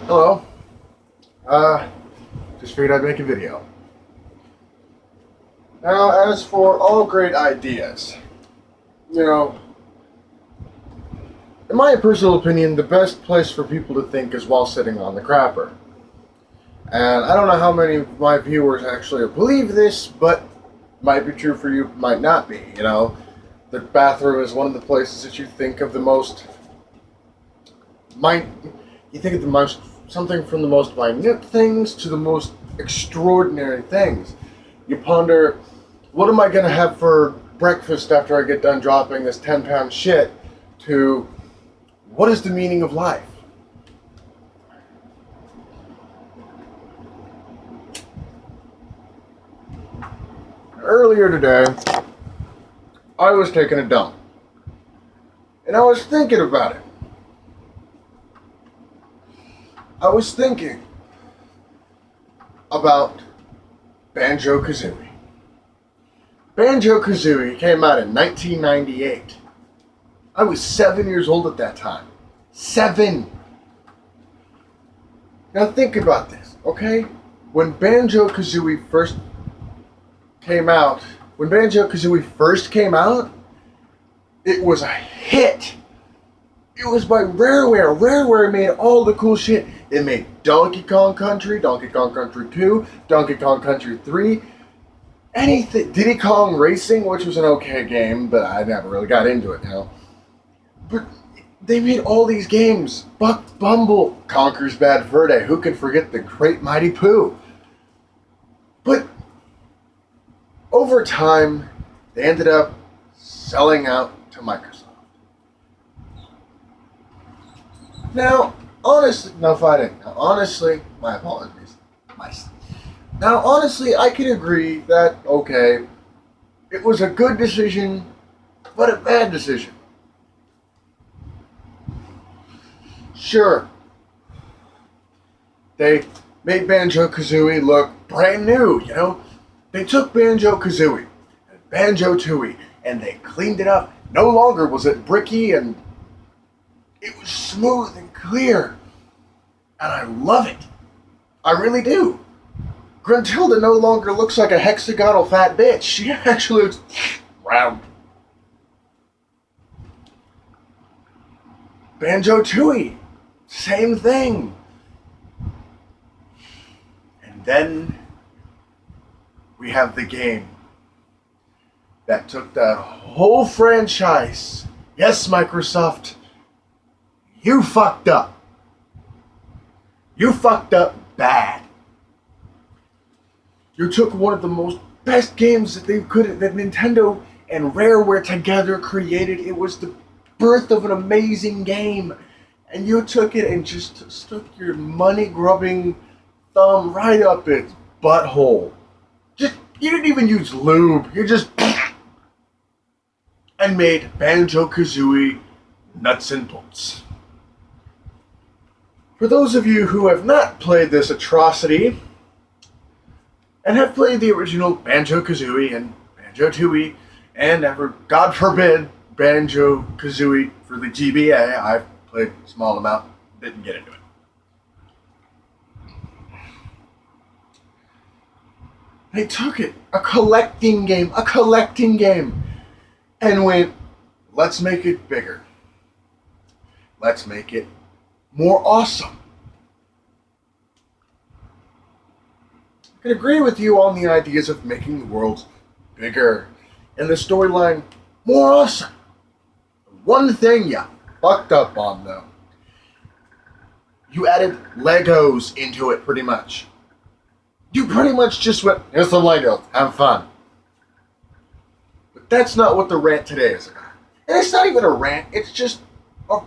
Hello. Uh, just figured I'd make a video. Now, as for all great ideas, you know, in my personal opinion, the best place for people to think is while sitting on the crapper. And I don't know how many of my viewers actually believe this, but might be true for you, might not be. You know, the bathroom is one of the places that you think of the most. You think of the most something from the most minute things to the most extraordinary things. You ponder, what am I going to have for breakfast after I get done dropping this 10-pound shit, to what is the meaning of life? Earlier today, I was taking a dump. And I was thinking about it. I was thinking about Banjo-Kazooie. Banjo-Kazooie came out in 1998. I was 7 years old at that time. 7! Now think about this, okay? When Banjo-Kazooie first came out, it was a hit. It was by Rareware. Rareware made all the cool shit. It made Donkey Kong Country, Donkey Kong Country 2, Donkey Kong Country 3, anything. Diddy Kong Racing, which was an okay game, but I never really got into it, you know. But they made all these games. Buck Bumble, Conker's Bad Fur Day. Who can forget the Great Mighty Pooh? But over time, they ended up selling out to Microsoft. Now, honestly, my apologies. Now, honestly, I can agree that, okay, it was a good decision, but a bad decision. Sure, they made Banjo-Kazooie look brand new, you know? They took Banjo-Kazooie and Banjo-Tooie and they cleaned it up. No longer was it bricky, and it was smooth and clear. And I love it. I really do. Gruntilda no longer looks like a hexagonal fat bitch. She actually looks round. Banjo-Tooie, same thing. And then we have the game that took that whole franchise. Yes, Microsoft, you fucked up. You fucked up bad. You took one of the most best games that Nintendo and Rareware together created. It was the birth of an amazing game. And you took it and just stuck your money-grubbing thumb right up its butthole. You didn't even use lube. You just and made Banjo-Kazooie nuts and bolts. For those of you who have not played this atrocity, and have played the original Banjo-Kazooie and Banjo-Tooie, and ever, God forbid, Banjo-Kazooie for the GBA, I've played a small amount, didn't get into it. They took it, a collecting game, and went, let's make it bigger. Let's make it more awesome. I can agree with you on the ideas of making the world bigger and the storyline more awesome. One thing you fucked up on, though. You added Legos into it, pretty much. You pretty much just went, here's some Legos, have fun. But that's not what the rant today is about. And it's not even a rant, it's just a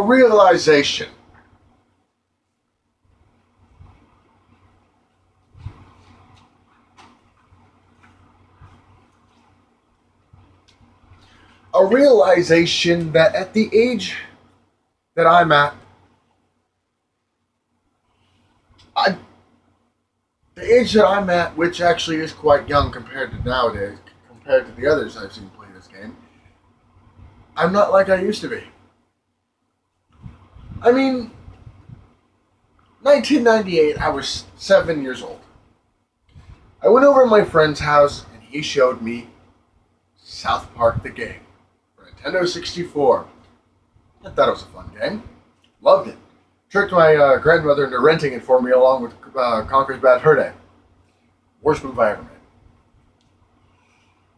realization. A realization that at the age that I'm at, which actually is quite young compared to nowadays, compared to the others I've seen play this game, I'm not like I used to be. I mean, 1998, I was 7 years old. I went over to my friend's house and he showed me South Park the game for Nintendo 64. I thought it was a fun game. Loved it. Tricked my grandmother into renting it for me along with Conker's Bad Fur Day. Worst move I ever made.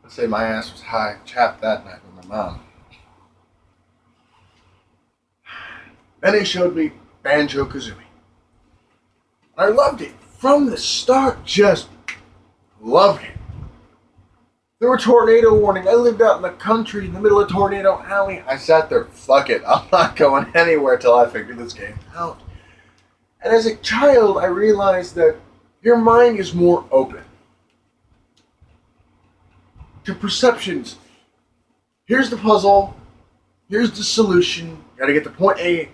Let's say my ass was high chapped that night with my mom. Then he showed me Banjo-Kazooie. I loved it. From the start, just loved it. There were tornado warnings. I lived out in the country in the middle of Tornado Alley. I sat there, fuck it, I'm not going anywhere till I figure this game out. And as a child, I realized that your mind is more open to perceptions. Here's the puzzle. Here's the solution. You gotta get to point A,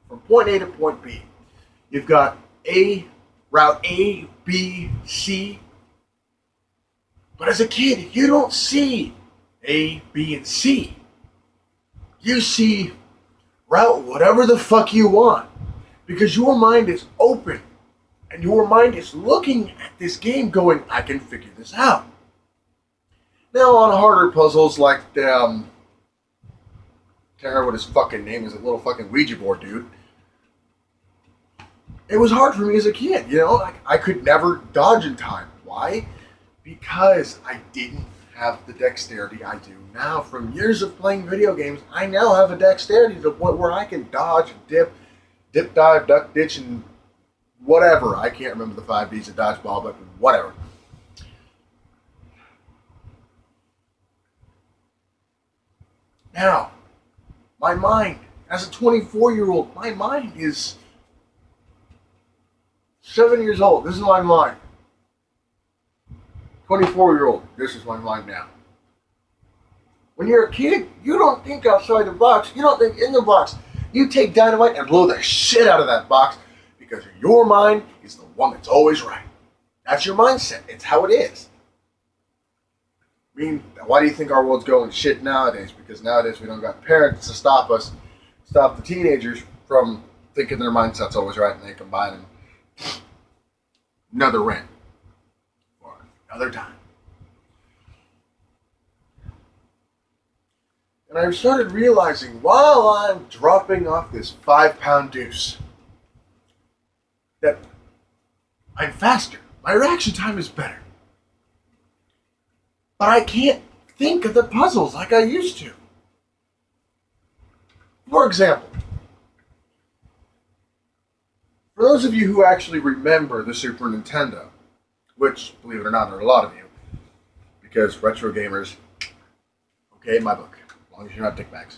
from point A to point B. You've got route A, B, C. But as a kid, you don't see A, B, and C. You see route whatever the fuck you want. Because your mind is open. And your mind is looking at this game going, I can figure this out. Now on harder puzzles like the, can't remember what his fucking name is, a little fucking Ouija board dude. It was hard for me as a kid, you know? Like, I could never dodge in time. Why? Because I didn't have the dexterity I do now. From years of playing video games, I now have a dexterity to the point where I can dodge, dip, dive, duck, ditch, and whatever. I can't remember the 5 Ds of dodgeball, but whatever. Now, my mind, as a 24-year-old, my mind is 7 years old. This is my mind. 24-year-old, this is my mind now. When you're a kid, you don't think outside the box. You don't think in the box. You take dynamite and blow the shit out of that box because your mind is the one that's always right. That's your mindset. It's how it is. I mean, why do you think our world's going shit nowadays? Because nowadays we don't got parents to stop us, stop the teenagers from thinking their mindset's always right, and they combine and another rant for another time. And I started realizing while I'm dropping off this 5-pound deuce that I'm faster. My reaction time is better. But I can't think of the puzzles like I used to. For example, for those of you who actually remember the Super Nintendo, which, believe it or not, are a lot of you, because retro gamers, okay, in my book, as long as you're not dickbags.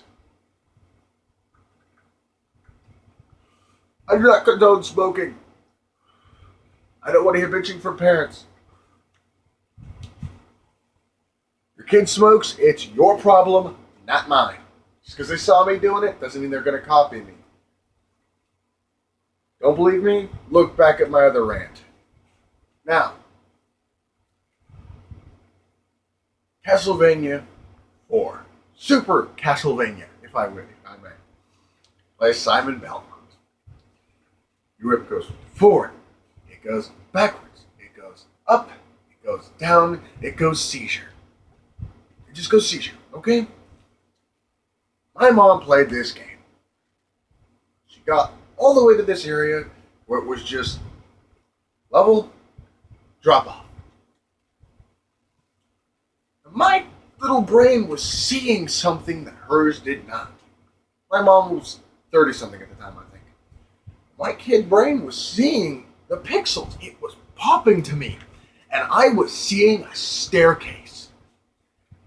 I do not condone smoking. I don't want to hear bitching from parents. Your kid smokes, it's your problem, not mine. Just because they saw me doing it doesn't mean they're going to copy me. Don't believe me? Look back at my other rant. Now, Castlevania 4. Super Castlevania, if I may. By Simon Belmont. Your whip goes forward, it goes backwards, it goes up, it goes down, it goes seizure. It just goes seizure, okay? My mom played this game. She got all the way to this area where it was just level, drop off. My little brain was seeing something that hers did not. My mom was 30-something at the time, I think. My kid brain was seeing the pixels. It was popping to me. And I was seeing a staircase.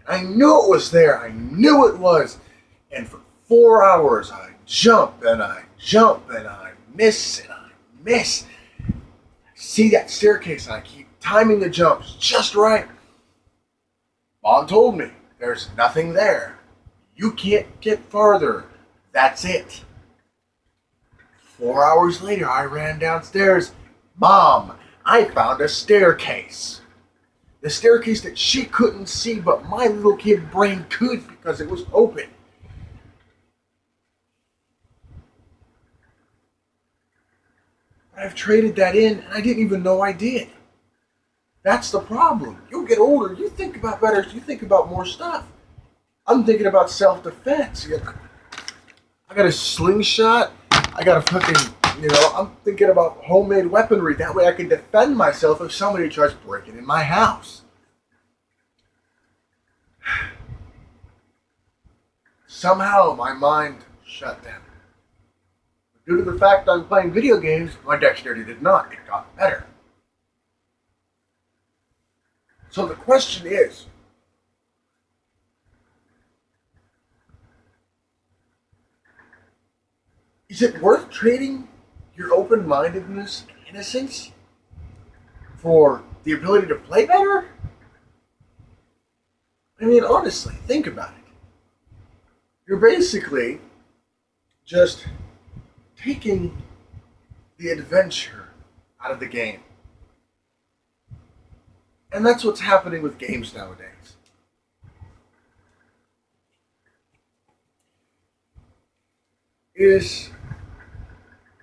And I knew it was there. I knew it was. And for 4 hours, I jump and I jump and I miss and I miss. I see that staircase and I keep timing the jumps just right. Mom told me, there's nothing there. You can't get farther. That's it. 4 hours later, I ran downstairs. Mom, I found a staircase. The staircase that she couldn't see, but my little kid brain could because it was open. I've traded that in, and I didn't even know I did. That's the problem. You get older, you think about better, you think about more stuff. I'm thinking about self-defense. I got a slingshot. I got a fucking, I'm thinking about homemade weaponry. That way I can defend myself if somebody tries breaking in my house. Somehow my mind shut down. Due to the fact I'm playing video games, my dexterity did not. It got better. So the question is it worth trading your open-mindedness and innocence for the ability to play better? I mean, honestly, think about it. You're basically just taking the adventure out of the game. And that's what's happening with games nowadays.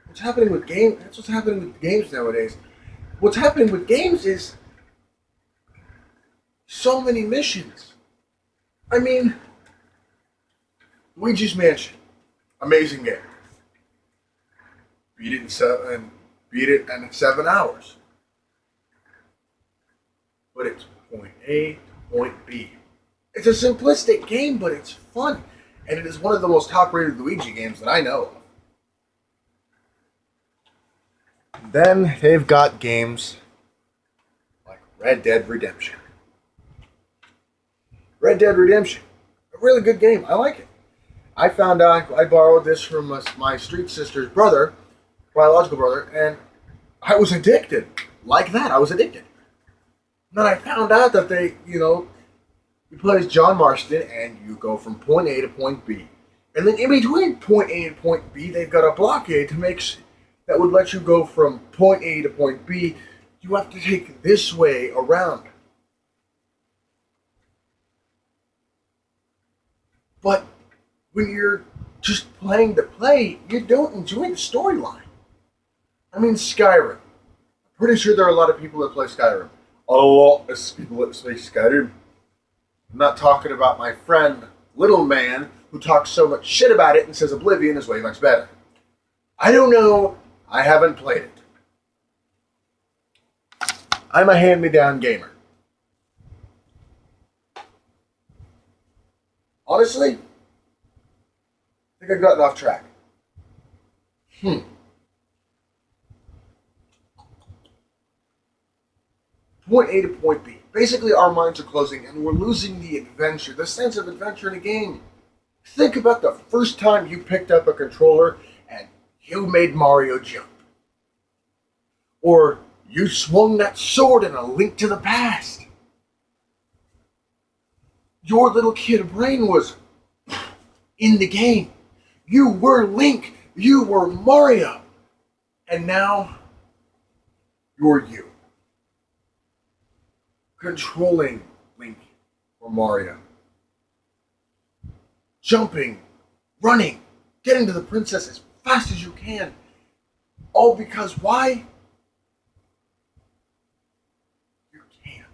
What's happening with games? That's what's happening with games nowadays. What's happening with games is so many missions. I mean, Luigi's Mansion, amazing game. Beat it in 7 hours. But it's point A to point B. It's a simplistic game, but it's fun. And it is one of the most top-rated Luigi games that I know of. Then they've got games like Red Dead Redemption. Red Dead Redemption, a really good game. I like it. I found out I borrowed this from my street sister's brother, biological brother, and I was addicted. Like that, I was addicted. And then I found out that you play as John Marston and you go from point A to point B. And then in between point A and point B, they've got a blockade that would let you go from point A to point B. You have to take this way around. But when you're just playing to play, you don't enjoy the storyline. I mean, Skyrim. I'm pretty sure there are a lot of people that play Skyrim. A lot of people that play Skyrim. I'm not talking about my friend, Little Man, who talks so much shit about it and says Oblivion is way much better. I don't know. I haven't played it. I'm a hand-me-down gamer. Honestly, I think I've gotten off track. Point A to point B. Basically, our minds are closing and we're losing the adventure, the sense of adventure in a game. Think about the first time you picked up a controller and you made Mario jump. Or you swung that sword in A Link to the Past. Your little kid brain was in the game. You were Link. You were Mario. And now, you're you. Controlling Link or Mario. Jumping, running, getting to the princess as fast as you can. All because why? You can.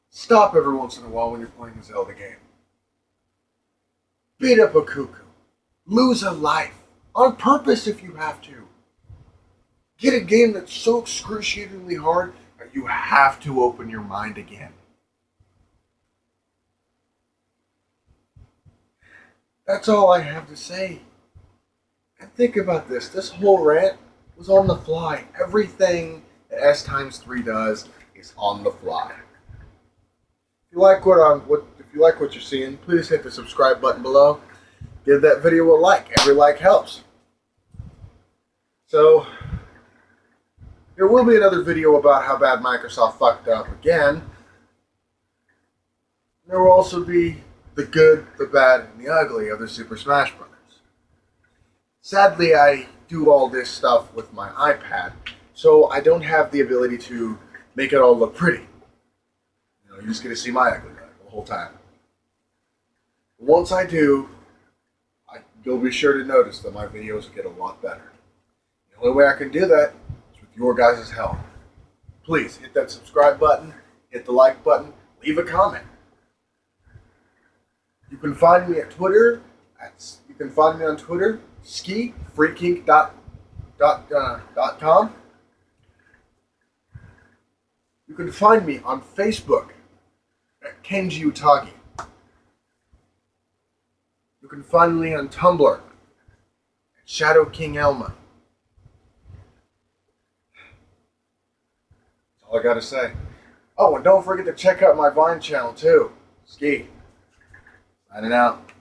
Stop every once in a while when you're playing a Zelda game. Beat up a cuckoo. Lose a life. On purpose if you have to. Get a game that's so excruciatingly hard that you have to open your mind again. That's all I have to say. And think about this. This whole rant was on the fly. Everything that S times 3 does is on the fly. If you like what you're seeing, please hit the subscribe button below. Give that video a like. Every like helps. So there will be another video about how bad Microsoft fucked up again. There will also be the good, the bad, and the ugly of the Super Smash Bros. Sadly, I do all this stuff with my iPad, so I don't have the ability to make it all look pretty. You're just going to see my ugly guy the whole time. Once I do, you'll be sure to notice that my videos get a lot better. The only way I can do that is with your guys' help. Please hit that subscribe button, hit the like button, leave a comment. You can find me at Twitter. You can find me on Twitter, skifreakink.com. You can find me on Facebook at Kenji Utagi. You can find me on Tumblr at Shadow King Elma. That's all I gotta say. Oh, and don't forget to check out my Vine channel too. Ski. Signing out.